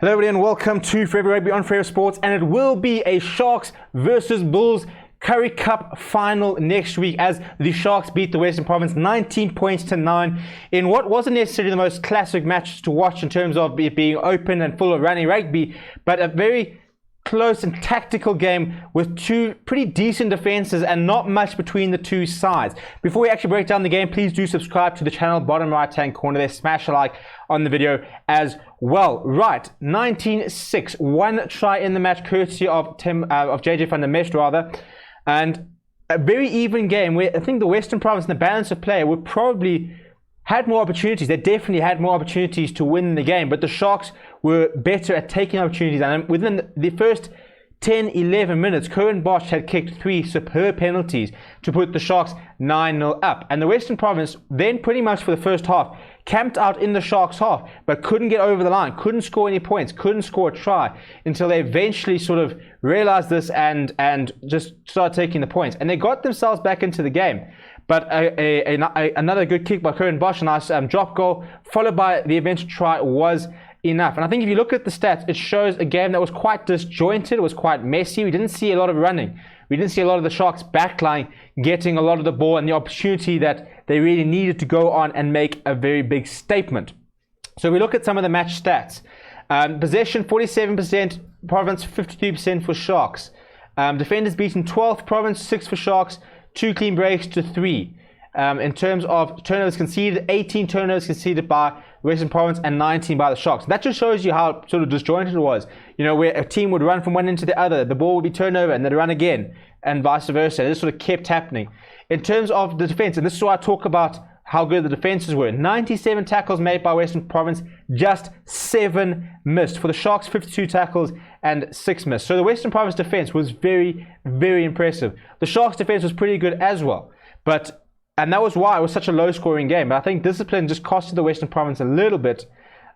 Hello everybody and welcome to Forever Rugby on Forever Sports, and it will be a Sharks versus Bulls Currie Cup final next week as the Sharks beat the Western Province 19 points to 9 in what wasn't necessarily the most classic match to watch in terms of it being open and full of running rugby, but a very close and tactical game with two pretty decent defenses and not much between the two sides. Before we actually break down the game, please do subscribe to the channel, bottom right hand corner there, smash a like on the video as well. Right, 19-6, one try in the match courtesy of JJ van der Mest rather, and a very even game where I think the Western Province and the balance of play would probably had more opportunities. They definitely had more opportunities to win the game, but the Sharks were better at taking opportunities. And within the first 10-11 minutes, Currie Cup had kicked 3 superb penalties to put the Sharks 9-0 up. And the Western Province then pretty much for the first half camped out in the Sharks half, but couldn't get over the line, couldn't score any points, couldn't score a try until they eventually sort of realized this and just started taking the points. And they got themselves back into the game. But another good kick by Currie Cup, a nice drop goal, followed by the eventual try was enough. And I think if you look at the stats, it shows a game that was quite disjointed, it was quite messy. We didn't see a lot of running. We didn't see a lot of the Sharks backline getting a lot of the ball and the opportunity that they really needed to go on and make a very big statement. So we look at some of the match stats. Possession 47%, Province 52% for Sharks. Defenders beaten 12th, Province 6 for Sharks, 2 clean breaks to 3. In terms of turnovers conceded, 18 turnovers conceded by Western Province and 19 by the Sharks. That just shows you how sort of disjointed it was. You know, where a team would run from one end to the other, the ball would be turned over and they'd run again, and vice versa. This sort of kept happening. In terms of the defense, and this is why I talk about how good the defenses were. 97 tackles made by Western Province, just 7 missed. For the Sharks, 52 tackles and 6 missed. So the Western Province defense was very, very impressive. The Sharks defense was pretty good as well. And that was why it was such a low-scoring game. But I think discipline just costed the Western Province a little bit.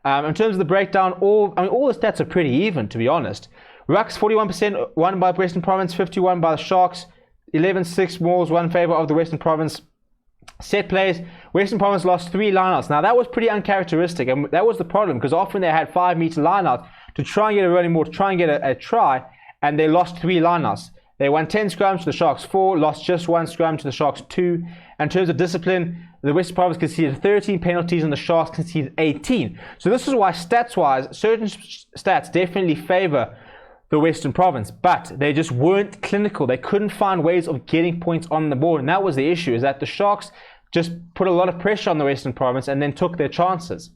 In terms of the breakdown, all the stats are pretty even, to be honest. Rucks, 41% won by Western Province, 51 by the Sharks, 11-6 mauls, one favor of the Western Province. Set plays, Western Province lost 3 lineouts. Now that was pretty uncharacteristic, and that was the problem because often they had 5-meter lineouts to try and get a running ball, to try and get a try, and they lost 3 lineouts. They won 10 scrums to the Sharks 4, lost just 1 scrum to the Sharks 2. In terms of discipline, the Western Province conceded 13 penalties and the Sharks conceded 18. So this is why stats-wise, certain stats definitely favor the Western Province, but they just weren't clinical. They couldn't find ways of getting points on the board, and that was the issue, is that the Sharks just put a lot of pressure on the Western Province and then took their chances.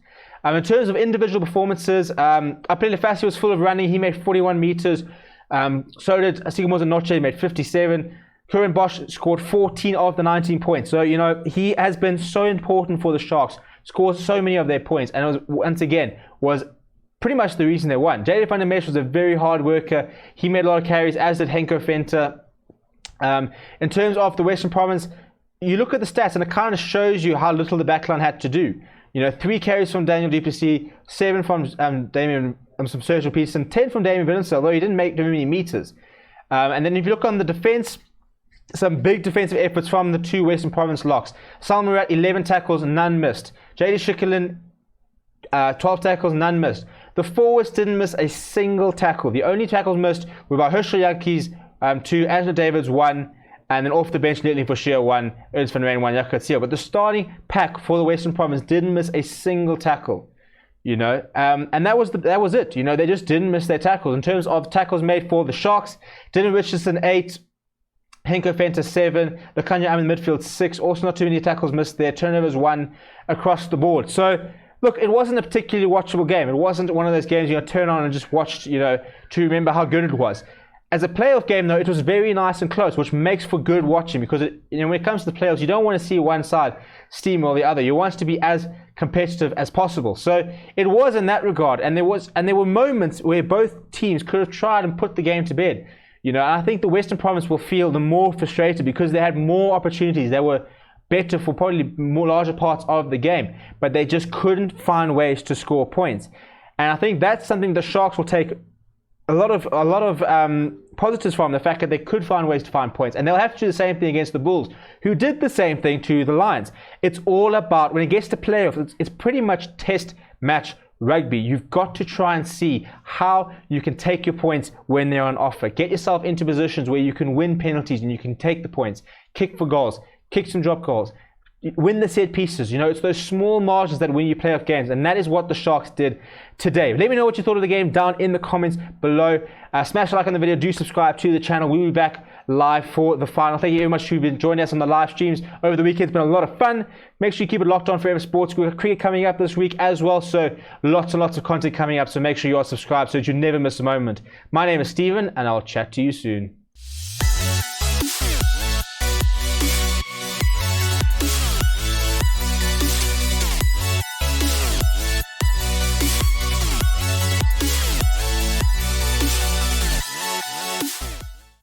In terms of individual performances, Aprile Fassi was full of running. He made 41 meters. So did Sigimoza Noche, he made 57. Currie Cup scored 14 of the 19 points. So, you know, he has been so important for the Sharks, scored so many of their points, and it was, once again, was pretty much the reason they won. JJ van der Mest was a very hard worker. He made a lot of carries, as did Henko Venter. In terms of the Western Province, you look at the stats and it kind of shows you how little the backline had to do. You know, 3 carries from Daniel du Plessis, 7 from some Sergio Peterson, 10 from Damien Vincent, although he didn't make too many meters. And then if you look on the defense, some big defensive efforts from the 2 Western Province locks. Sal Murat, 11 tackles, none missed. JD Shikelin, 12 tackles, none missed. The forwards didn't miss a single tackle. The only tackles missed were by Herschel Yankees, 2, Angela Davids, 1, and then off the bench, Letley Forshire, 1, Ernst van Rijn, 1, Jakob Seal. But the starting pack for the Western Province didn't miss a single tackle. You know, and that was it. You know, they just didn't miss their tackles. In terms of tackles made for the Sharks, Dylan Richardson 8, Henko Venter 7, Lakanya Am in midfield 6. Also not too many tackles missed there. Turnovers 1 across the board. So look, it wasn't a particularly watchable game. It wasn't one of those games you turn on and just watched, you know, to remember how good it was. As a playoff game, though, it was very nice and close, which makes for good watching because, you know, when it comes to the playoffs, you don't want to see one side steamroll the other. You want it to be as competitive as possible. So it was in that regard, and there were moments where both teams could have tried and put the game to bed. You know, I think the Western Province will feel the more frustrated because they had more opportunities. They were better for probably more larger parts of the game, but they just couldn't find ways to score points. And I think that's something the Sharks will take a lot of positives from, the fact that they could find ways to find points, and they'll have to do the same thing against the Bulls, who did the same thing to the Lions. It's all about, when it gets to playoffs, it's pretty much test match rugby. You've got to try and see how you can take your points when they're on offer. Get yourself into positions where you can win penalties and you can take the points. Kick for goals, kick some drop goals, win the set pieces. You know, it's those small margins that win you playoff games, and that is what the Sharks did today. Let me know what you thought of the game down in the comments below. Smash a like on the video. Do subscribe to the channel. We'll be back live for the final. Thank you very much for being joining us on the live streams over the weekend. It's been a lot of fun. Make sure you keep it locked on Forever Sports. We've got cricket coming up this week as well, so lots and lots of content coming up. So make sure you are subscribed so that you never miss a moment. My name is Stephen, and I'll chat to you soon.